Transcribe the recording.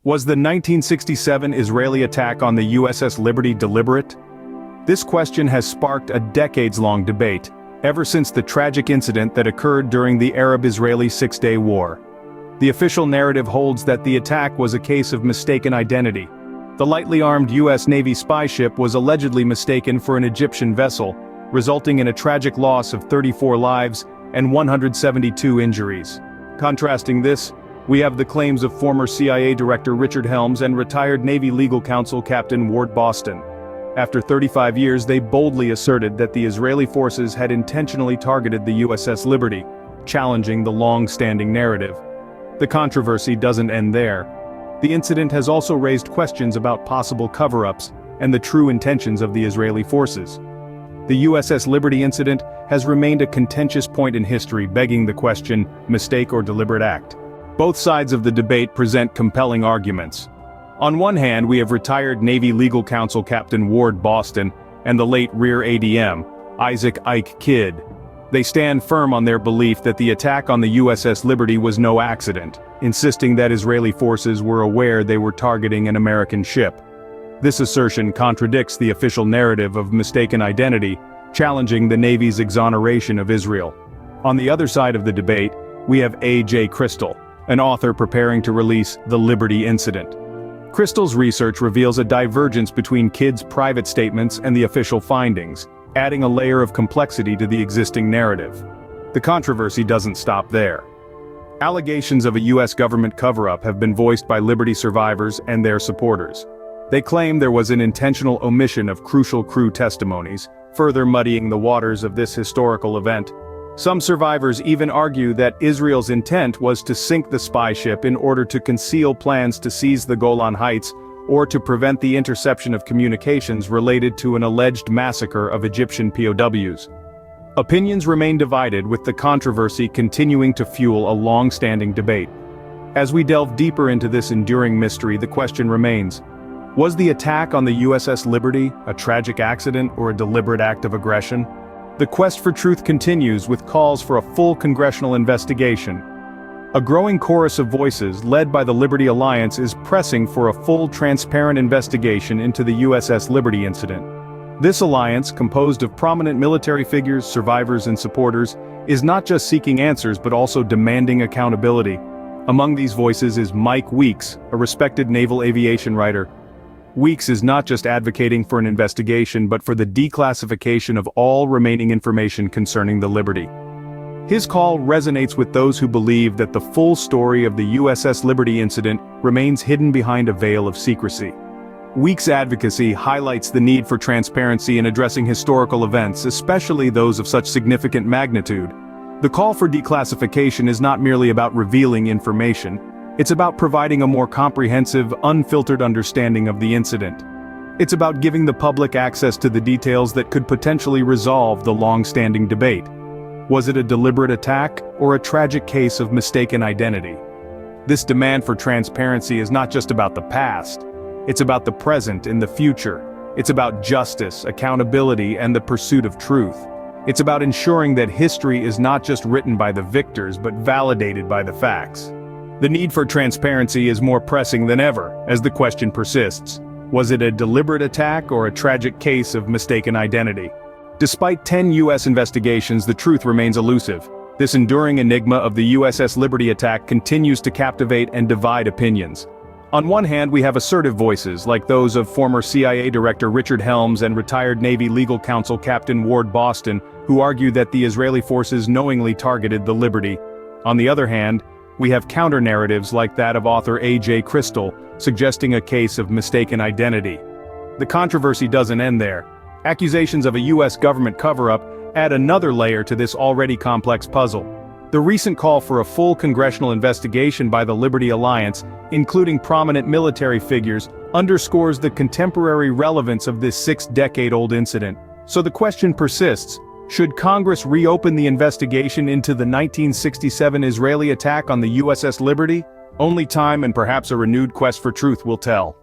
Was the 1967 Israeli attack on the USS Liberty deliberate? This question has sparked a decades-long debate, ever since the tragic incident that occurred during the Arab-Israeli Six-Day War. The official narrative holds that the attack was a case of mistaken identity. The lightly armed U.S. Navy spy ship was allegedly mistaken for an Egyptian vessel, resulting in a tragic loss of 34 lives and 172 injuries. Contrasting this, we have the claims of former CIA Director Richard Helms and retired Navy legal counsel Captain Ward Boston. After 35 years, they boldly asserted that the Israeli forces had intentionally targeted the USS Liberty, challenging the long-standing narrative. The controversy doesn't end there. The incident has also raised questions about possible cover-ups and the true intentions of the Israeli forces. The USS Liberty incident has remained a contentious point in history, begging the question, mistake or deliberate act. Both sides of the debate present compelling arguments. On one hand, we have retired Navy legal counsel Captain Ward Boston and the late Rear ADM, Isaac Ike Kidd. They stand firm on their belief that the attack on the USS Liberty was no accident, insisting that Israeli forces were aware they were targeting an American ship. This assertion contradicts the official narrative of mistaken identity, challenging the Navy's exoneration of Israel. On the other side of the debate, we have A.J. Crystal, an author preparing to release The Liberty Incident. Crystal's research reveals a divergence between Kidd's private statements and the official findings, adding a layer of complexity to the existing narrative. The controversy doesn't stop there. Allegations of a U.S. government cover-up have been voiced by Liberty survivors and their supporters. They claim there was an intentional omission of crucial crew testimonies, further muddying the waters of this historical event. Some survivors even argue that Israel's intent was to sink the spy ship in order to conceal plans to seize the Golan Heights or to prevent the interception of communications related to an alleged massacre of Egyptian POWs. Opinions remain divided, with the controversy continuing to fuel a long-standing debate. As we delve deeper into this enduring mystery, the question remains: was the attack on the USS Liberty a tragic accident or a deliberate act of aggression? The quest for truth continues, with calls for a full congressional investigation. A growing chorus of voices, led by the Liberty Alliance, is pressing for a full, transparent investigation into the USS Liberty incident. This alliance, composed of prominent military figures, survivors and supporters, is not just seeking answers but also demanding accountability. Among these voices is Mike Weeks, a respected naval aviation writer. Weeks is not just advocating for an investigation but for the declassification of all remaining information concerning the Liberty. His call resonates with those who believe that the full story of the USS Liberty incident remains hidden behind a veil of secrecy. Weeks' advocacy highlights the need for transparency in addressing historical events, especially those of such significant magnitude. The call for declassification is not merely about revealing information. It's about providing a more comprehensive, unfiltered understanding of the incident. It's about giving the public access to the details that could potentially resolve the long-standing debate. Was it a deliberate attack or a tragic case of mistaken identity? This demand for transparency is not just about the past. It's about the present and the future. It's about justice, accountability, and the pursuit of truth. It's about ensuring that history is not just written by the victors but validated by the facts. The need for transparency is more pressing than ever, as the question persists. Was it a deliberate attack or a tragic case of mistaken identity? Despite 10 U.S. investigations, the truth remains elusive. This enduring enigma of the USS Liberty attack continues to captivate and divide opinions. On one hand, we have assertive voices, like those of former CIA Director Richard Helms and retired Navy legal counsel Captain Ward Boston, who argue that the Israeli forces knowingly targeted the Liberty. On the other hand, we have counter-narratives like that of author A.J. Crystal, suggesting a case of mistaken identity. The controversy doesn't end there. Accusations of a U.S. government cover-up add another layer to this already complex puzzle. The recent call for a full congressional investigation by the Liberty Alliance, including prominent military figures, underscores the contemporary relevance of this 6-decade-old incident. So the question persists: should Congress reopen the investigation into the 1967 Israeli attack on the USS Liberty? Only time and perhaps a renewed quest for truth will tell.